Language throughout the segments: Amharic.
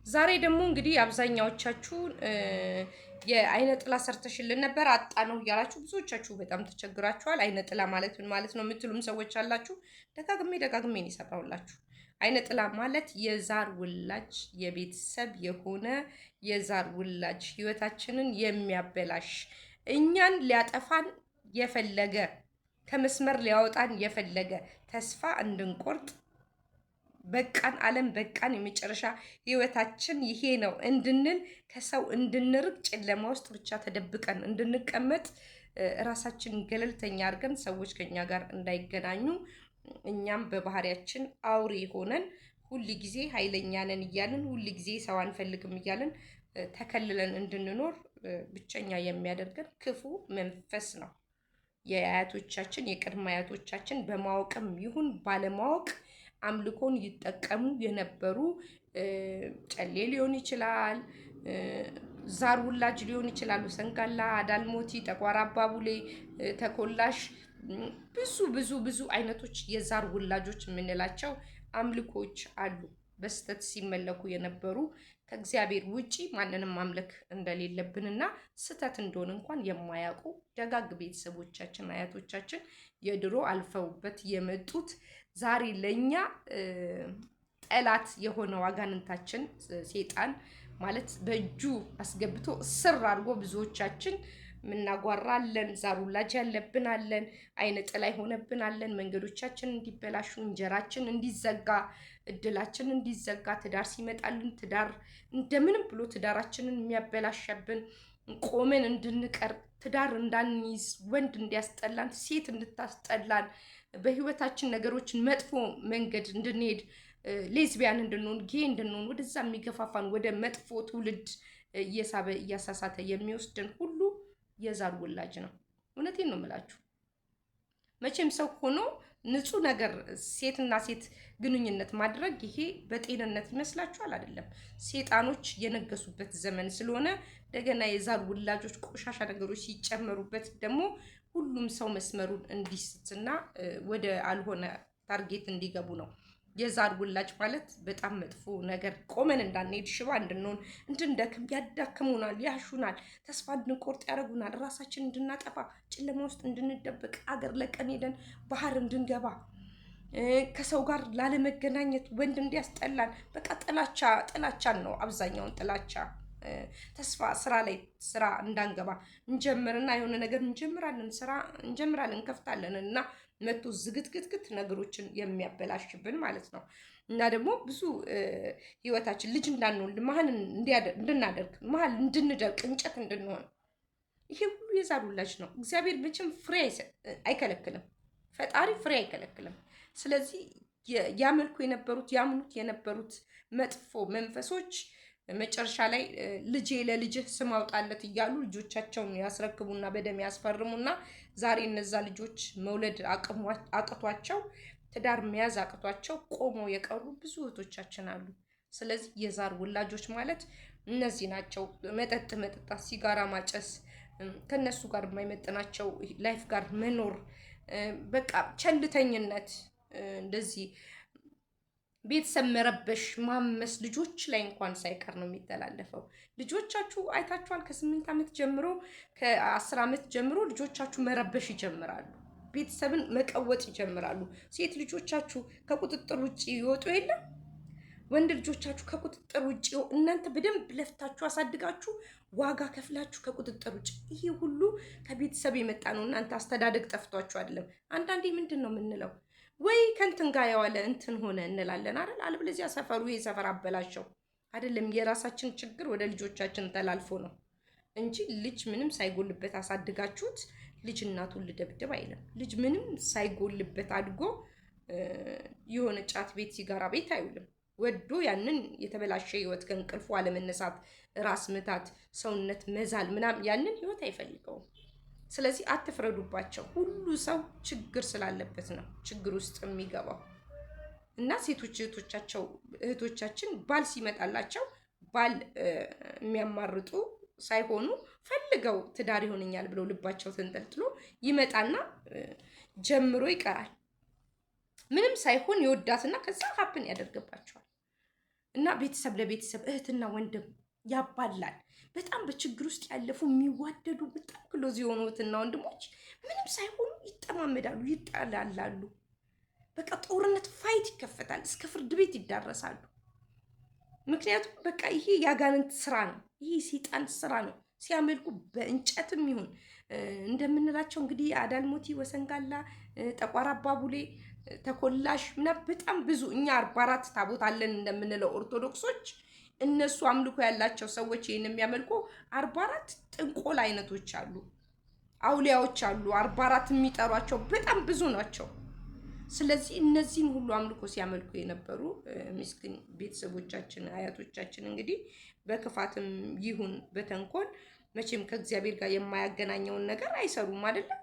ዛሬ ደግሞ እንግዲህ አብዛኛዎቻችሁ የአይነ ጥላ ሰርተሽልን ነበር አጣ ነው እያላችሁ ብዙዎቻችሁ በጣም ተቸግራችኋል። አይነ ጥላ ማለት ምን ማለት ነው የምትሉም ሰዎች አላችሁ። ደጋግሜ ነው የሰራሁላችሁ። አይነ ጥላ ማለት የዛር ውላጅ የቤተሰብ የሆነ የዛር ውላጅ ህይወታችንን የሚያበላሽ እኛን ሊያጠፋን የፈለገ ከመስመር ሊያወጣን የፈለገ ተስፋ እንድንቆርጥ በቃን ዓለም በቃን የመጨረሻ ህይወታችን ይሄ ነው እንድንል ከሰው እንድንርቅ ጨለማ ውስጥ ብቻ ተደብቀን እንድንቀመጥ ራሳችን ገለልተኛ አድርገን ሰዎች ከኛ ጋር እንዳይገናኙ እኛም በባህሪያችን አውሬ ሆነን ሁል ጊዜ ኃይለኛ ነን እያልን ሁል ጊዜ ሰው አንፈልግም እያልን ተከልለን እንድንኖር ብቸኛ የሚያደርገን ክፉ መንፈስ ነው። የአያቶቻችን የቅድመ አያቶቻችን በማወቅም ይሁን ባለማወቅ አምልኮን ይጠቀሙ የነበሩ ጨሌ ሊሆን ይችላል፣ ዛር ውላጅ ሊሆን ይችላሉ፣ ሰንጋላ፣ አዳልሞቲ፣ ጠቋር አባቡሌ፣ ተኮላሽ ብዙ አይነቶች የዛር ውላጆች የምንላቸው አምልኮች አሉ። በስተት ሲመለኩ የነበሩ ከእግዚአብሔር ውጪ ማንንም ማምለክ እንደሌለብንና ስተት እንደሆነ እንኳን የማያውቁ ደጋግ ቤተሰቦቻችን አያቶቻችን የድሮ አልፈውበት የመጡት ዛሬ ለኛ ጠላት የሆነው አጋንንታችን ሴጣን ማለት በእጁ አስገብቶ እስር አድርጎ ብዙዎቻችን ምናጓራለን፣ ዛር ውላጅ ያለብናለን፣ አይነ ጥላ ይሆነብናለን፣ መንገዶቻችን እንዲበላሹ፣ እንጀራችን እንዲዘጋ፣ እድላችን እንዲዘጋ፣ ትዳር ሲመጣልን ትዳር እንደምንም ብሎ ትዳራችንን የሚያበላሸብን ቆመን እንድንቀር ትዳር እንዳንይዝ ወንድ እንዲያስጠላን ሴት እንድታስጠላን በህይወታችን ነገሮችን መጥፎ መንገድ እንድንሄድ ሌዝቢያን እንድንሆን ጌ እንድንሆን ወደዛ የሚገፋፋን ወደ መጥፎ ትውልድ እየሳበ እያሳሳተ የሚወስድን ሁሉ የዛር ውላጅ ነው። እውነቴን ነው የምላችሁ። መቼም ሰው ሆኖ ንጹህ ነገር ሴትና ሴት ግንኙነት ማድረግ ይሄ በጤንነት ይመስላችኋል? አይደለም። ሴጣኖች የነገሱበት ዘመን ስለሆነ እንደገና የዛር ውላጆች ቆሻሻ ነገሮች ሲጨመሩበት ደግሞ ሁሉም ሰው መስመሩን እንዲስትና ወደ አልሆነ ታርጌት እንዲገቡ ነው። የዛር ውላጅ ማለት በጣም መጥፎ ነገር፣ ቆመን እንዳንሄድ ሽባ እንድንሆን እንድንደክም ያዳክሙናል፣ ያሹናል፣ ተስፋ እንድንቆርጥ ያደርጉናል፣ ራሳችን እንድናጠፋ፣ ጨለማ ውስጥ እንድንደበቅ፣ አገር ለቀን ሄደን ባህር እንድንገባ፣ ከሰው ጋር ላለመገናኘት፣ ወንድ እንዲያስጠላን፣ በቃ ጥላቻን ነው አብዛኛውን ጥላቻ። ተስፋ ስራ እንዳንገባ እንጀምርና የሆነ ነገር እንጀምራለን፣ ስራ እንጀምራለን፣ እንከፍታለን እና መቶ ዝግትግትግት ነገሮችን የሚያበላሽብን ማለት ነው። እና ደግሞ ብዙ ህይወታችን ልጅ እንዳንወልድ መሀል እንድናደርግ መሀል እንድንደርቅ እንጨት እንድንሆን ይሄ ሁሉ የዛር ውላጅ ነው። እግዚአብሔር መቼም ፍሬ አይከለክልም። ፈጣሪ ፍሬ አይከለክልም። ስለዚህ ያመልኩ የነበሩት ያምኑት የነበሩት መጥፎ መንፈሶች መጨረሻ ላይ ልጄ ለልጅህ ስም አውጣለት እያሉ ልጆቻቸውን ያስረክቡና በደም ያስፈርሙና ዛሬ እነዛ ልጆች መውለድ አቅቷቸው ትዳር መያዝ አቅቷቸው ቆመው የቀሩ ብዙ እህቶቻችን አሉ። ስለዚህ የዛር ውላጆች ማለት እነዚህ ናቸው። መጠጥ መጠጣት፣ ሲጋራ ማጨስ፣ ከነሱ ጋር የማይመጥናቸው ላይፍ ጋር መኖር፣ በቃ ቸልተኝነት፣ እንደዚህ ቤተሰብ መረበሽ፣ ማመስ ልጆች ላይ እንኳን ሳይቀር ነው የሚተላለፈው። ልጆቻችሁ አይታችኋል። ከ8 ዓመት ጀምሮ ከ10 ዓመት ጀምሮ ልጆቻችሁ መረበሽ ይጀምራሉ። ቤተሰብን መቀወጥ ይጀምራሉ። ሴት ልጆቻችሁ ከቁጥጥር ውጭ ይወጡ የለም። ወንድ ልጆቻችሁ ከቁጥጥር ውጭ እናንተ በደንብ ለፍታችሁ አሳድጋችሁ ዋጋ ከፍላችሁ ከቁጥጥር ውጭ። ይሄ ሁሉ ከቤተሰብ የመጣ ነው። እናንተ አስተዳደግ ጠፍቷችሁ አይደለም። አንዳንዴ ምንድን ነው የምንለው ወይ ከንትን ጋር የዋለ እንትን ሆነ እንላለን አይደል? አለበለዚያ ሰፈሩ ይሄ ሰፈር አበላሸው አይደለም። የራሳችን ችግር ወደ ልጆቻችን ተላልፎ ነው እንጂ ልጅ ምንም ሳይጎልበት አሳድጋችሁት ልጅ እናቱን ልደብድብ አይልም። ልጅ ምንም ሳይጎልበት አድጎ የሆነ ጫት ቤት ሲጋራ ቤት አይውልም። ወዶ ያንን የተበላሸ ህይወት ከእንቅልፉ አለመነሳት፣ ራስ ምታት፣ ሰውነት መዛል ምናምን ያንን ህይወት አይፈልገውም። ስለዚህ አትፍረዱባቸው። ሁሉ ሰው ችግር ስላለበት ነው ችግር ውስጥ የሚገባው። እና ሴቶች እህቶቻችን ባል ሲመጣላቸው ባል የሚያማርጡ ሳይሆኑ ፈልገው ትዳር ይሆነኛል ብለው ልባቸው ተንጠልጥሎ ይመጣና ጀምሮ ይቀራል። ምንም ሳይሆን ይወዳትና ከዛ ሀፕን ያደርግባቸዋል። እና ቤተሰብ ለቤተሰብ እህትና ወንድም ያባላል። በጣም በችግር ውስጥ ያለፉ የሚዋደዱ በጣም ክሎዝ የሆኑ እህትና ወንድሞች ምንም ሳይሆኑ ይጠማመዳሉ፣ ይጣላላሉ። በቃ ጦርነት ፋይት ይከፈታል፣ እስከ ፍርድ ቤት ይዳረሳሉ። ምክንያቱም በቃ ይሄ የአጋንንት ስራ ነው፣ ይሄ የሰይጣን ስራ ነው። ሲያመልኩ በእንጨትም ይሁን እንደምንላቸው እንግዲህ አዳልሞቲ፣ ወሰንጋላ፣ ጠቋር አባቡሌ፣ ተኮላሽ ምናምን በጣም ብዙ እኛ 44 ታቦት አለን እንደምንለው ኦርቶዶክሶች እነሱ አምልኮ ያላቸው ሰዎች ይህን የሚያመልኩ 44 ጥንቆል አይነቶች አሉ፣ አውሊያዎች አሉ። 44 የሚጠሯቸው በጣም ብዙ ናቸው። ስለዚህ እነዚህን ሁሉ አምልኮ ሲያመልኩ የነበሩ ምስኪን ቤተሰቦቻችን አያቶቻችን እንግዲህ በክፋትም ይሁን በተንኮል መቼም ከእግዚአብሔር ጋር የማያገናኘውን ነገር አይሰሩም አይደለም።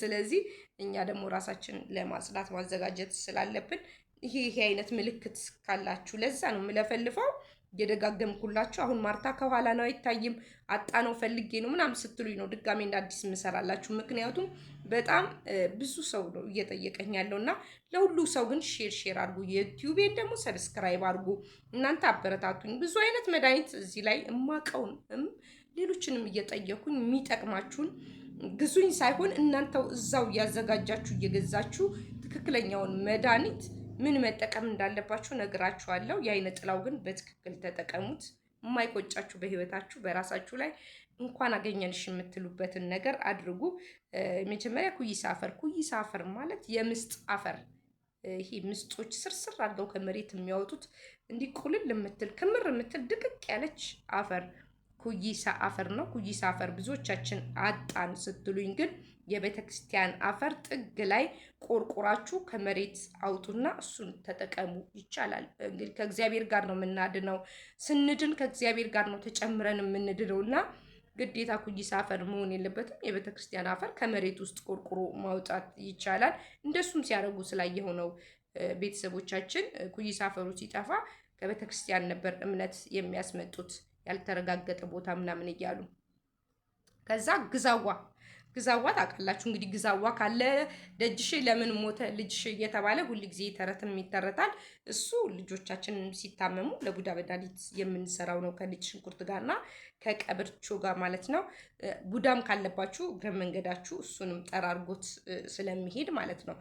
ስለዚህ እኛ ደግሞ ራሳችን ለማጽዳት ማዘጋጀት ስላለብን ይሄ አይነት ምልክት ካላችሁ ለዛ ነው የምለፈልፈው እየደጋገምኩላችሁ። አሁን ማርታ ከኋላ ነው አይታይም፣ አጣነው ፈልጌ ነው ምናምን ስትሉኝ ነው ድጋሜ እንደ አዲስ የምሰራላችሁ። ምክንያቱም በጣም ብዙ ሰው ነው እየጠየቀኝ ያለው እና ለሁሉ ሰው ግን ሼር አድርጉ። የዩቲዩቤን ደግሞ ሰብስክራይብ አድርጉ። እናንተ አበረታቱኝ። ብዙ አይነት መድኃኒት እዚህ ላይ እማቀውን ሌሎችንም እየጠየኩኝ የሚጠቅማችሁን ግዙኝ ሳይሆን እናንተው እዛው እያዘጋጃችሁ እየገዛችሁ ትክክለኛውን መድኃኒት ምን መጠቀም እንዳለባችሁ ነግራችኋለሁ። የአይነ ጥላው ግን በትክክል ተጠቀሙት። የማይቆጫችሁ በህይወታችሁ በራሳችሁ ላይ እንኳን አገኘንሽ የምትሉበትን ነገር አድርጉ። መጀመሪያ ኩይሳ አፈር። ኩይሳ አፈር ማለት የምስጥ አፈር፣ ይሄ ምስጦች ስርስር አድርገው ከመሬት የሚያወጡት እንዲህ ቁልል የምትል ክምር የምትል ድቅቅ ያለች አፈር ኩይሳ አፈር ነው። ኩይሳ አፈር ብዙዎቻችን አጣን ስትሉኝ ግን የቤተ ክርስቲያን አፈር ጥግ ላይ ቆርቆራችሁ ከመሬት አውጡና እሱን ተጠቀሙ። ይቻላል። እንግዲህ ከእግዚአብሔር ጋር ነው የምናድነው። ስንድን ከእግዚአብሔር ጋር ነው ተጨምረን የምንድነው እና ግዴታ ኩይሳ አፈር መሆን የለበትም። የቤተ ክርስቲያን አፈር ከመሬት ውስጥ ቆርቆሮ ማውጣት ይቻላል። እንደሱም ሲያደርጉ ስላየው ነው ቤተሰቦቻችን ኩይሳ አፈሩ ሲጠፋ ከቤተ ክርስቲያን ነበር እምነት የሚያስመጡት ያልተረጋገጠ ቦታ ምናምን እያሉ። ከዛ ግዛዋ ታውቃላችሁ እንግዲህ ግዛዋ ካለ ደጅሽ ለምን ሞተ ልጅሽ እየተባለ ሁል ጊዜ ተረትም ይተረታል። እሱ ልጆቻችን ሲታመሙ ለቡዳ መድኃኒት የምንሰራው ነው ከነጭ ሽንኩርት ጋርና ከቀበርቾ ጋር ማለት ነው። ቡዳም ካለባችሁ እግረ መንገዳችሁ እሱንም ጠራርጎት ስለሚሄድ ማለት ነው።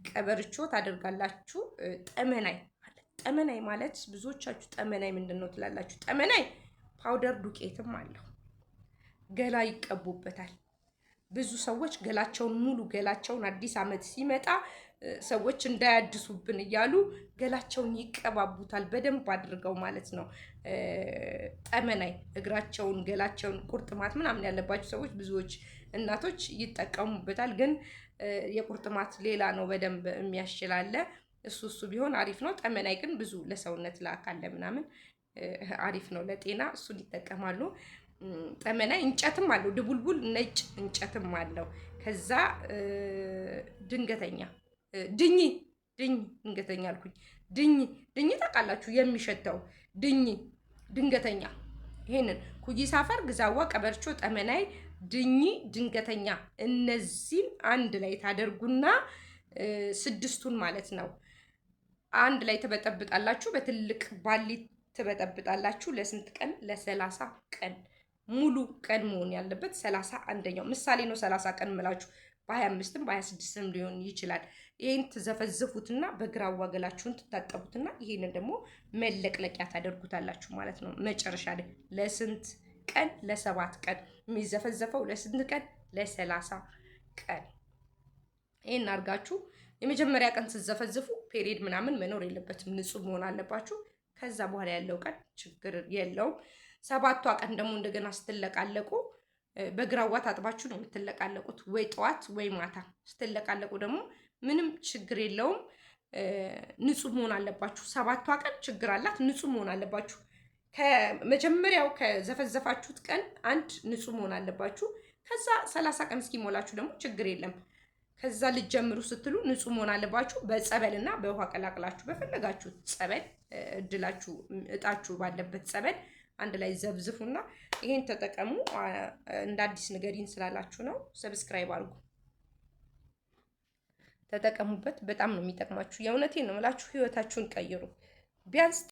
ቀበርቾ ታደርጋላችሁ። ጠመናይ ማለት ብዙዎቻችሁ ጠመናይ ምንድን ነው ትላላችሁ። ጠመናይ ፓውደር ዱቄትም አለው። ገላ ይቀቡበታል። ብዙ ሰዎች ሙሉ ገላቸውን አዲስ ዓመት ሲመጣ ሰዎች እንዳያድሱብን እያሉ ገላቸውን ይቀባቡታል በደንብ አድርገው ማለት ነው። ጠመናይ እግራቸውን፣ ገላቸውን ቁርጥማት ምናምን ያለባቸው ሰዎች ብዙዎች እናቶች ይጠቀሙበታል። ግን የቁርጥማት ሌላ ነው በደንብ የሚያሽላለ እሱ ቢሆን አሪፍ ነው። ጠመናይ ግን ብዙ ለሰውነት ለአካል ለምናምን አሪፍ ነው ለጤና፣ እሱን ይጠቀማሉ። ጠመናይ እንጨትም አለው፣ ድቡልቡል ነጭ እንጨትም አለው። ከዛ ድንገተኛ ድንገተኛ አልኩኝ። ድኝ ታውቃላችሁ? የሚሸተው ድንገተኛ። ይሄንን ኩይሳ አፈር፣ ግዛዋ፣ ቀበርቾ፣ ጠመናይ፣ ድንገተኛ እነዚህን አንድ ላይ ታደርጉና 6ቱን ማለት ነው አንድ ላይ ትበጠብጣላችሁ። በትልቅ ባሊ ትበጠብጣላችሁ። ለስንት ቀን? ለ30 ቀን። ሙሉ ቀን መሆን ያለበት 31ኛው ምሳሌ ነው። 30 ቀን ምላችሁ በ25ም በ26ም ሊሆን ይችላል። ይሄን ትዘፈዝፉትና በግራዋ ገላችሁን ትታጠቡትና ይሄንን ደግሞ መለቅለቂያ ታደርጉታላችሁ ማለት ነው። መጨረሻ ላይ ለስንት ቀን? ለ7 ቀን። የሚዘፈዘፈው ለስንት ቀን? ለ30 ቀን። ይሄን አድርጋችሁ የመጀመሪያ ቀን ስትዘፈዝፉ ፔሪድ ምናምን መኖር የለበትም፣ ንጹህ መሆን አለባችሁ። ከዛ በኋላ ያለው ቀን ችግር የለውም። 7ቷ ቀን ደግሞ እንደገና ስትለቃለቁ በግራዋ ታጥባችሁ ነው የምትለቃለቁት፣ ወይ ጠዋት ወይ ማታ። ስትለቃለቁ ደግሞ ምንም ችግር የለውም፣ ንጹህ መሆን አለባችሁ። 7ቷ ቀን ችግር አላት፣ ንጹህ መሆን አለባችሁ። ከመጀመሪያው ከዘፈዘፋችሁት ቀን አንድ ንጹህ መሆን አለባችሁ። ከዛ 30 ቀን እስኪሞላችሁ ደግሞ ችግር የለም። ከዛ ልትጀምሩ ስትሉ ንጹህ መሆን አለባችሁ። በጸበልና በውሃ ቀላቅላችሁ በፈለጋችሁ ጸበል እጣችሁ ባለበት ጸበል አንድ ላይ ዘብዝፉና ይሄን ተጠቀሙ። እንደ አዲስ ንገሪን ስላላችሁ ነው። ሰብስክራይብ አድርጉ፣ ተጠቀሙበት። በጣም ነው የሚጠቅማችሁ። የእውነቴን ነው የምላችሁ። ህይወታችሁን ቀይሩ። ቢያንስ